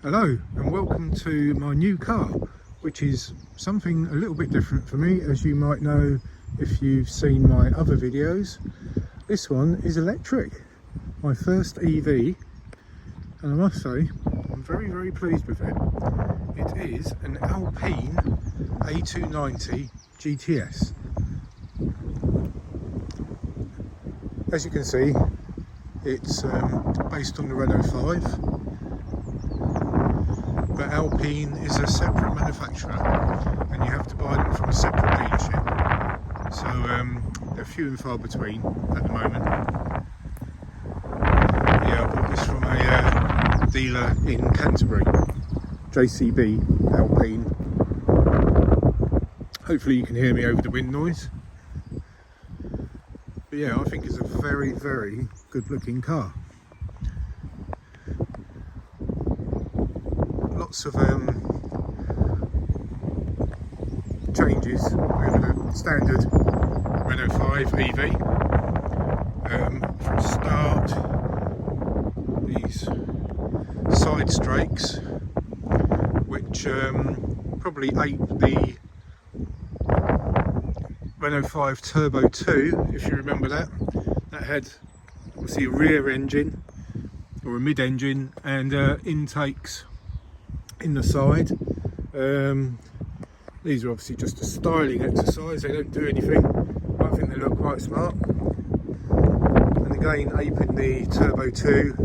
Hello and welcome to my new car, which is something a little bit different for me, as you might know if you've seen my other videos. This one is electric, my first EV, and I must say I'm very pleased with it. It is an Alpine A290 GTS. As you can see, it's based on the Renault 5. But Alpine is a separate manufacturer and you have to buy them from a separate dealership. So they're few and far between at the moment. Yeah, I bought this from a dealer in Canterbury, JCB Alpine. Hopefully you can hear me over the wind noise. But yeah, I think it's a very good looking car. Lots of changes over the standard Renault 5 EV. From start, these side strakes, which probably ape the Renault 5 Turbo 2, if you remember that. That had obviously a rear engine or a mid-engine and intakes in the side. These are obviously just a styling exercise, they don't do anything, but I think they look quite smart. And again, aping the Turbo 2,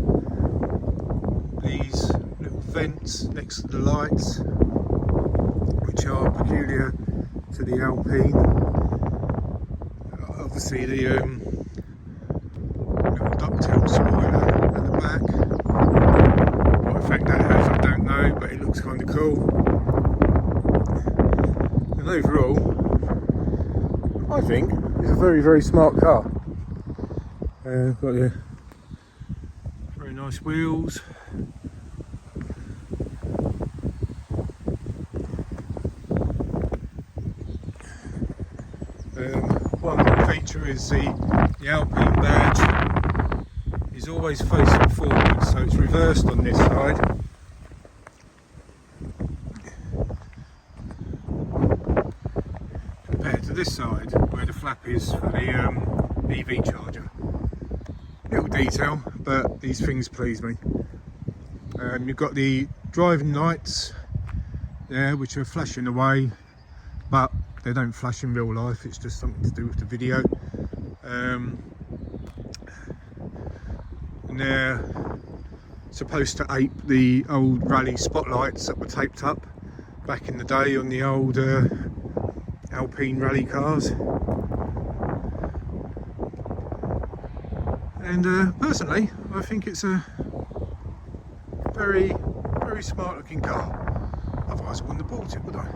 these little vents next to the lights, which are peculiar to the Alpine. Obviously the little ducktail spoiler at the back. What effect that has I don't know, but it looks kind of cool. And overall, I think it's a very smart car. Got the very nice wheels. One feature is the Alpine badge is always facing forward, so it's reversed on this side. Compared to this side, where the flap is for the EV charger. Little detail, but these things please me. You've got the driving lights there, which are flashing away, but they don't flash in real life, it's just something to do with the video. And they're supposed to ape the old rally spotlights that were taped up back in the day on the old Alpine rally cars. And personally, I think it's a very smart looking car. Otherwise I wouldn't have bought it, would I?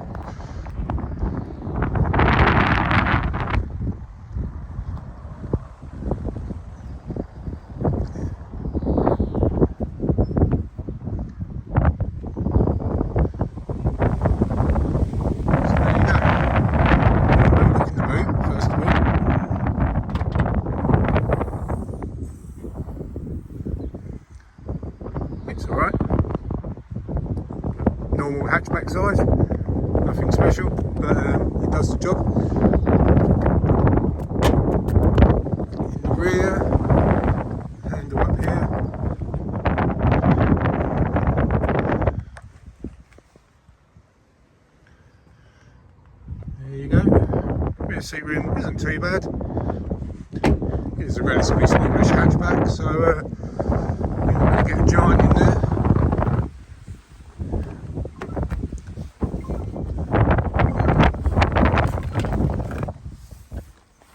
It's alright. Normal hatchback size, nothing special, but it does the job. In the rear, handle up here. There you go. Rear seat room isn't too bad. It is a relatively smallish hatchback, so you're not going to get a giant in there.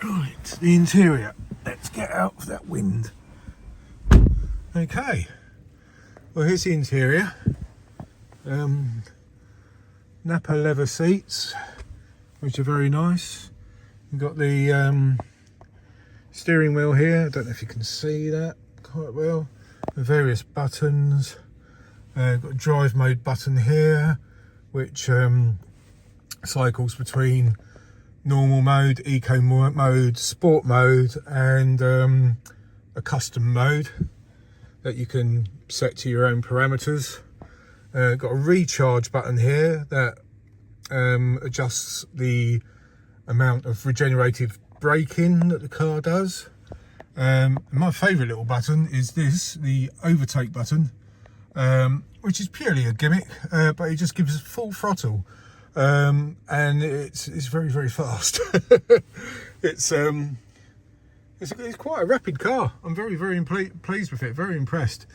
Right, the interior. Let's get out of that wind. Okay, well here's the interior. Napa leather seats, which are very nice. You've got the steering wheel here, I don't know if you can see that quite well. The various buttons. Got a drive mode button here, which cycles between normal mode, eco mode, sport mode, and a custom mode that you can set to your own parameters. Got a recharge button here that adjusts the amount of regenerative braking that the car does. My favourite little button is this, the overtake button, which is purely a gimmick, but it just gives full throttle, and it's very, very fast. It's quite a rapid car. I'm very, very pleased with it. Very impressed.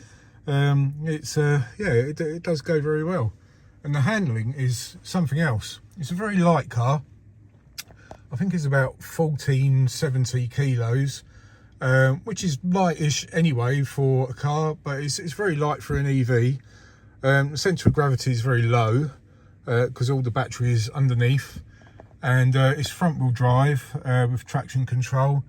It does go very well, and the handling is something else. It's a very light car. I think it's about 1470 kilos, which is lightish anyway for a car, but it's very light for an EV. The centre of gravity is very low because all the battery is underneath, and it's front wheel drive with traction control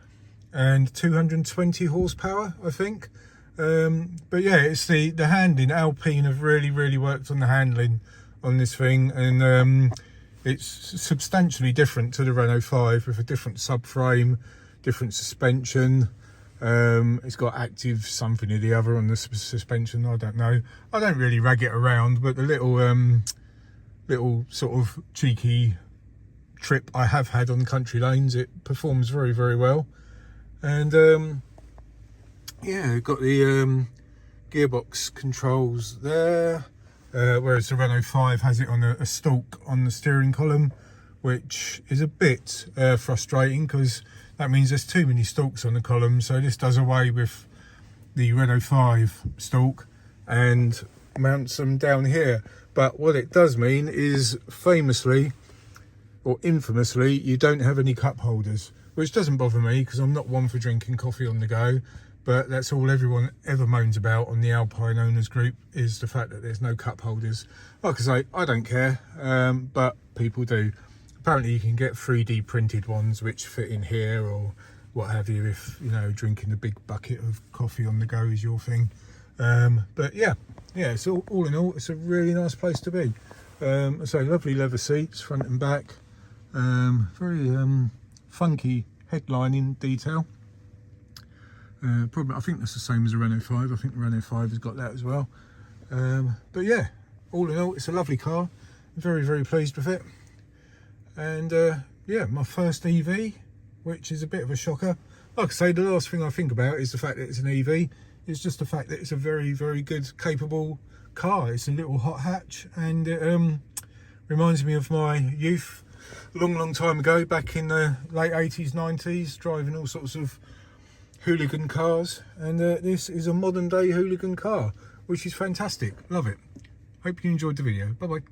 and 220 horsepower, I think. But yeah, it's the handling. Alpine have really worked on the handling on this thing, and it's substantially different to the Renault 5 with a different subframe, different suspension. It's got active something or the other on the suspension. I don't know. I don't really rag it around, but the little sort of cheeky trip I have had on country lanes, it performs very well. And yeah, got the gearbox controls there, whereas the Renault 5 has it on a stalk on the steering column, which is a bit frustrating because that means there's too many stalks on the column. So this does away with the Renault 5 stalk and mounts them down here. But what it does mean is famously or infamously, you don't have any cup holders, which doesn't bother me because I'm not one for drinking coffee on the go. But that's all everyone ever moans about on the Alpine owners group, is the fact that there's no cup holders. Like I say, I don't care, but people do. Apparently you can get 3D printed ones which fit in here or what have you, if you know drinking a big bucket of coffee on the go is your thing. But yeah, it's all in all, it's a really nice place to be. So lovely leather seats front and back, very funky headlining detail. Probably, I think that's the same as the Renault 5. I think the Renault 5 has got that as well. But yeah, all in all, it's a lovely car. Very pleased with it. And yeah, my first EV, which is a bit of a shocker. Like I say, the last thing I think about is the fact that it's an EV. It's just the fact that it's a very good, capable car. It's a little hot hatch, and it reminds me of my youth, long time ago, back in the late 80s, 90s, driving all sorts of hooligan cars. And this is a modern day hooligan car, which is fantastic. Love it. Hope you enjoyed the video. Bye bye.